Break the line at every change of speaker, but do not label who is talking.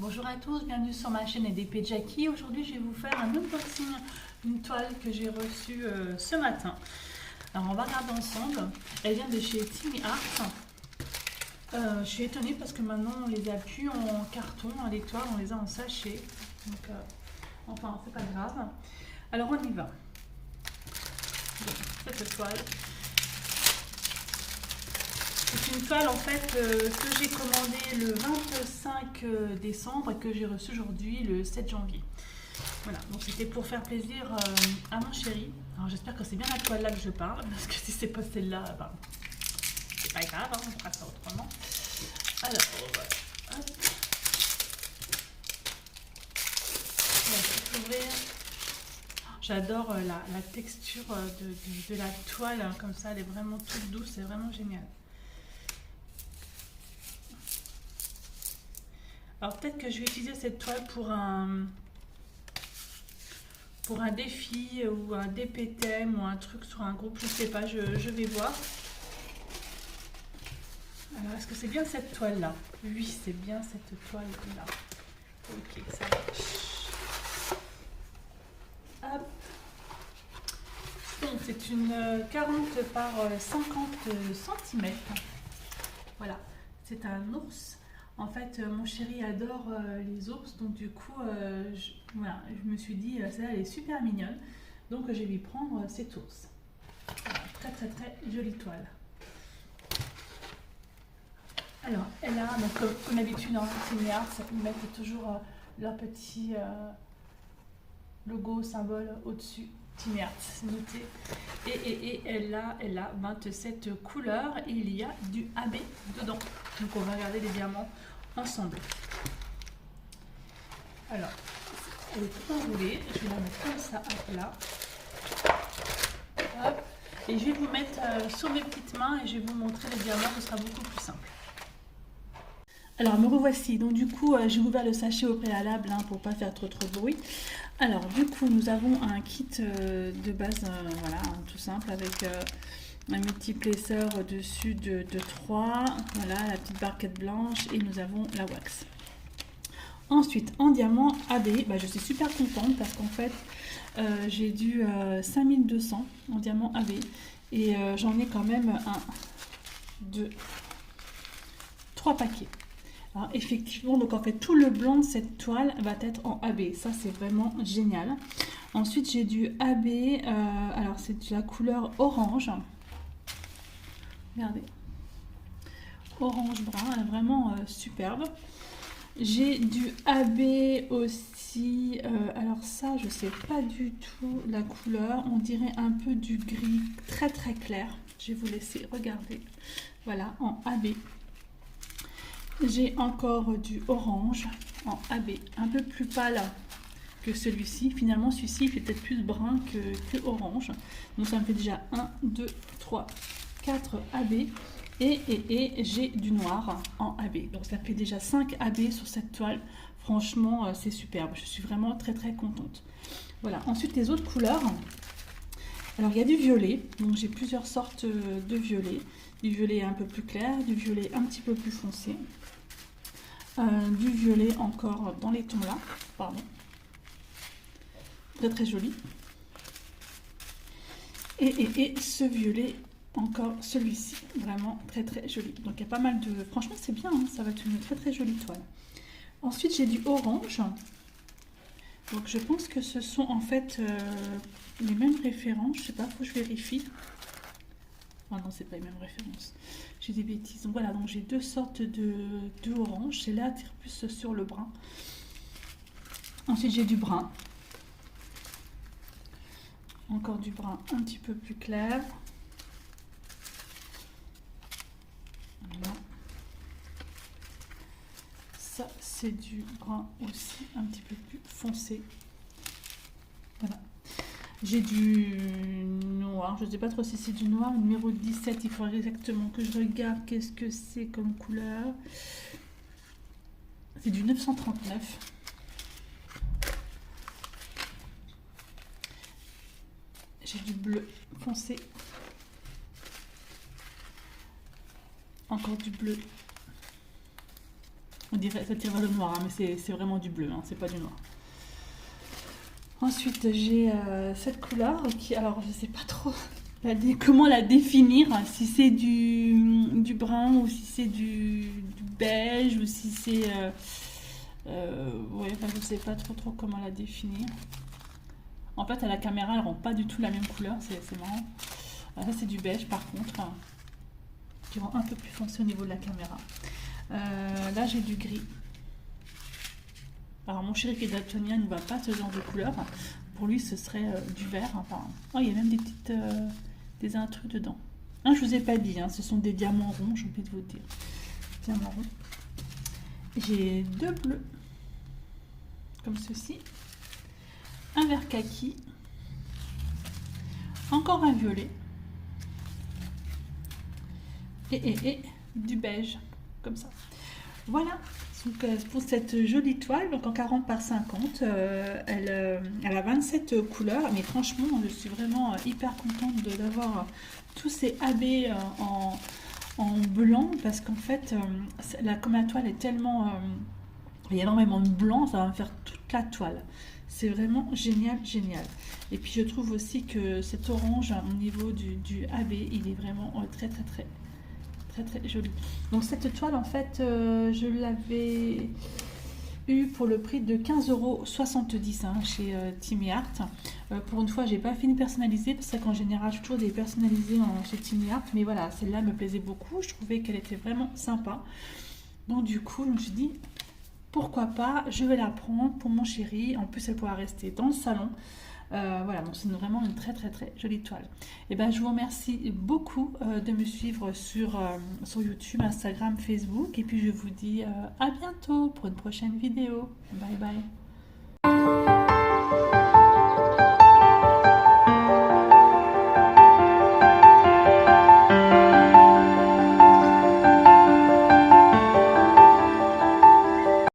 Bonjour à tous, bienvenue sur ma chaîne EDP Jackie. Aujourd'hui je vais vous faire un unboxing d'une toile que j'ai reçue ce matin. Alors on va regarder ensemble. Elle vient de chez Timmy Art. Je suis étonnée parce que maintenant on les a plus en carton, les toiles, on les a en sachet. Donc enfin c'est pas grave. Alors on y va. Donc, cette toile. C'est une toile en fait que j'ai commandée le 25 décembre et que j'ai reçue aujourd'hui le 7 janvier. Voilà, donc c'était pour faire plaisir à mon chéri. Alors j'espère que c'est bien la toile là que je parle, parce que si c'est pas celle-là, ben, c'est pas grave, hein, on fera ça autrement. Alors, hop. On va tout ouvrir. J'adore la texture de la toile, hein, comme ça, elle est vraiment toute douce, c'est vraiment génial. Alors peut-être que je vais utiliser cette toile pour un défi ou un DPTM ou un truc sur un groupe, je sais pas, je vais voir. Alors est-ce que c'est bien cette toile là? Oui, c'est bien cette toile là. Ok, ça marche. Hop. Donc c'est une 40 par 50 cm. Voilà, c'est un ours. En fait, mon chéri adore les ours, donc du coup, voilà, je me suis dit, celle-là, elle est super mignonne. Donc, je vais lui prendre cet ours. Voilà, très, très, très jolie toile. Alors, elle a, donc, comme d'habitude, dans Timmy Art, ils mettent toujours leur petit logo, symbole au-dessus. Timmy Art, c'est noté. Et elle a 27 couleurs et il y a du AB dedans. Donc, on va regarder les diamants ensemble. Alors, elle est tout enroulée. Je vais la mettre comme ça à plat. Hop. Et je vais vous mettre sur mes petites mains et je vais vous montrer les diamants. Ce sera beaucoup plus simple. Alors, me revoici. Donc, du coup, j'ai ouvert le sachet au préalable pour ne pas faire trop de bruit. Alors, du coup, nous avons un kit de base, voilà, tout simple avec un multi-placeur au-dessus de 3, voilà, la petite barquette blanche et nous avons la wax. Ensuite, en diamant AB, je suis super contente parce qu'en fait, j'ai du 5200 en diamant AB et j'en ai quand même 1, 2, 3 paquets. Alors, effectivement, donc en fait, tout le blanc de cette toile va être en AB. Ça, c'est vraiment génial. Ensuite, j'ai du AB, alors c'est de la couleur orange. Regardez, orange brun, elle est vraiment superbe. J'ai du AB aussi, alors ça je sais pas du tout la couleur, on dirait un peu du gris très très clair. Je vais vous laisser regarder, voilà, en AB. J'ai encore du orange en AB, un peu plus pâle que celui-ci. Finalement celui-ci il fait peut-être plus brun que orange. Donc ça me fait déjà 1, 2, 3, 4 AB. Et j'ai du noir en AB. Donc ça fait déjà 5 AB sur cette toile. Franchement, c'est superbe. Je suis vraiment très très contente. Voilà. Ensuite, les autres couleurs. Alors, il y a du violet. Donc, j'ai plusieurs sortes de violet. Du violet un peu plus clair, du violet un petit peu plus foncé. Du violet encore dans les tons là. Pardon. Très très joli. Et ce violet... Encore celui-ci, vraiment très très joli. Donc il y a pas mal de... Franchement c'est bien, hein, ça va être une très très jolie toile. Ensuite j'ai du orange. Donc je pense que ce sont en fait les mêmes références. Je sais pas, faut que je vérifie. Oh non, c'est pas les mêmes références. J'ai des bêtises. Donc voilà, donc j'ai deux sortes de orange. C'est là tire plus sur le brun. Ensuite j'ai du brun. Encore du brun un petit peu plus clair. Voilà. Ça c'est du brun aussi un petit peu plus foncé. Voilà. J'ai du noir, je ne sais pas trop si c'est du noir, numéro 17, il faudrait exactement que je regarde qu'est-ce que c'est comme couleur. C'est du 939. J'ai du bleu foncé. Encore du bleu. On dirait, ça tire vers le noir, hein, mais c'est vraiment du bleu, hein, c'est pas du noir. Ensuite, j'ai cette couleur qui, alors je sais pas trop comment la définir, si c'est du brun ou si c'est du beige ou si c'est... ouais, enfin, je sais pas trop comment la définir. En fait, à la caméra, elle rend pas du tout la même couleur, c'est marrant. Ça, c'est du beige par contre, qui rend un peu plus foncé au niveau de la caméra. Là, j'ai du gris. Alors, mon chéri qui est daltonien ne voit pas ce genre de couleur. Pour lui, ce serait du vert. Enfin, oh, il y a même des petites des intrus dedans. Je vous ai pas dit, hein, ce sont des diamants ronds, j'ai oublié de vous dire. Diamants ronds. J'ai 2 bleus, comme ceci. Un vert kaki. Encore un violet. Et du beige, comme ça. Voilà, donc, pour cette jolie toile, donc en 40 par 50, elle a 27 couleurs, mais franchement, je suis vraiment hyper contente d'avoir tous ces AB en blanc, parce qu'en fait, comme la toile est tellement... il y a énormément de blanc, ça va me faire toute la toile. C'est vraiment génial, génial. Et puis je trouve aussi que cet orange au niveau du AB, il est vraiment très joli. Donc cette toile, en fait, je l'avais eu pour le prix de 15,70 € hein, chez Timmy Art. Pour une fois, j'ai pas fini personnalisée, parce qu'en général, j'ai toujours des personnalisés chez Timmy Art. Mais voilà, celle-là me plaisait beaucoup. Je trouvais qu'elle était vraiment sympa. Donc du coup, je me suis dit... pourquoi pas, je vais la prendre pour mon chéri. En plus, elle pourra rester dans le salon. Voilà, donc c'est vraiment une très jolie toile. Et ben, je vous remercie beaucoup de me suivre sur YouTube, Instagram, Facebook. Et puis, je vous dis à bientôt pour une prochaine vidéo. Bye bye.